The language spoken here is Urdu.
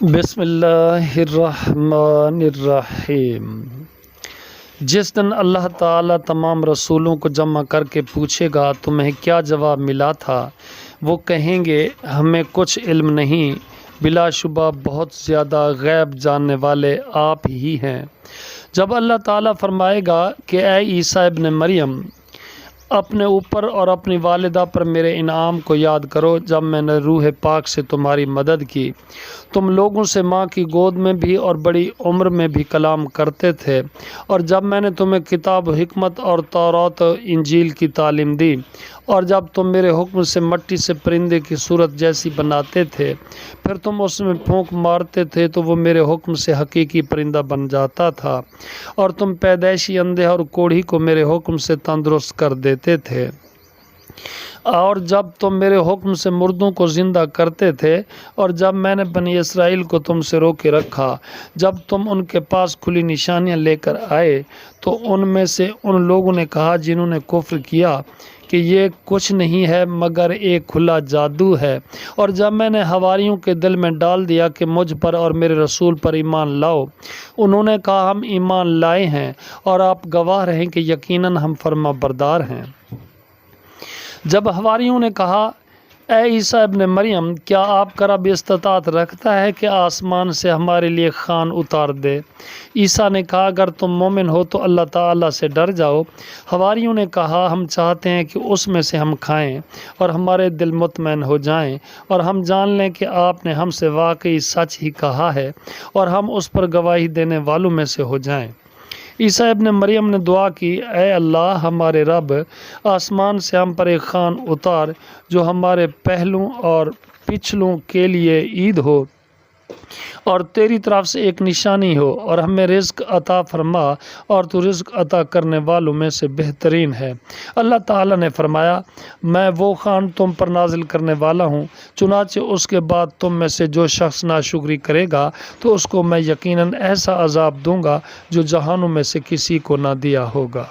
بسم اللہ الرحمن الرحیم۔ جس دن اللہ تعالیٰ تمام رسولوں کو جمع کر کے پوچھے گا تمہیں کیا جواب ملا تھا، وہ کہیں گے ہمیں کچھ علم نہیں، بلا شبہ بہت زیادہ غیب جاننے والے آپ ہی ہیں۔ جب اللہ تعالیٰ فرمائے گا کہ اے عیسیٰ ابن مریم، اپنے اوپر اور اپنی والدہ پر میرے انعام کو یاد کرو جب میں نے روح پاک سے تمہاری مدد کی، تم لوگوں سے ماں کی گود میں بھی اور بڑی عمر میں بھی کلام کرتے تھے، اور جب میں نے تمہیں کتاب و حکمت اور تورات و انجیل کی تعلیم دی، اور جب تم میرے حکم سے مٹی سے پرندے کی صورت جیسی بناتے تھے، پھر تم اس میں پھونک مارتے تھے تو وہ میرے حکم سے حقیقی پرندہ بن جاتا تھا، اور تم پیدائشی اندھے اور کوڑھی کو میرے حکم سے تندرست کر دیتے تھے، اور جب تم میرے حکم سے مردوں کو زندہ کرتے تھے، اور جب میں نے بنی اسرائیل کو تم سے روکے رکھا، جب تم ان کے پاس کھلی نشانیاں لے کر آئے تو ان میں سے ان لوگوں نے کہا جنہوں نے کفر کیا کہ یہ کچھ نہیں ہے مگر ایک کھلا جادو ہے، اور جب میں نے حواریوں کے دل میں ڈال دیا کہ مجھ پر اور میرے رسول پر ایمان لاؤ، انہوں نے کہا ہم ایمان لائے ہیں، اور آپ گواہ رہیں کہ یقیناً ہم فرما بردار ہیں۔ جب حواریوں نے کہا اے عیسیٰ ابن مریم، کیا آپ کا رب استطاعت رکھتا ہے کہ آسمان سے ہمارے لیے خوان اتار دے؟ عیسیٰ نے کہا اگر تم مومن ہو تو اللہ تعالیٰ سے ڈر جاؤ۔ حواریوں نے کہا ہم چاہتے ہیں کہ اس میں سے ہم کھائیں اور ہمارے دل مطمئن ہو جائیں، اور ہم جان لیں کہ آپ نے ہم سے واقعی سچ ہی کہا ہے، اور ہم اس پر گواہی دینے والوں میں سے ہو جائیں۔ عیسیٰ ابن مریم نے دعا کی اے اللہ ہمارے رب، آسمان سے ہم پر ایک خوان اتار جو ہمارے پہلوں اور پچھلوں کے لیے عید ہو، اور تیری طرف سے ایک نشانی ہو، اور ہمیں رزق عطا فرما، اور تو رزق عطا کرنے والوں میں سے بہترین ہے۔ اللہ تعالیٰ نے فرمایا میں وہ خوان تم پر نازل کرنے والا ہوں، چنانچہ اس کے بعد تم میں سے جو شخص ناشکری کرے گا تو اس کو میں یقیناً ایسا عذاب دوں گا جو جہانوں میں سے کسی کو نہ دیا ہوگا۔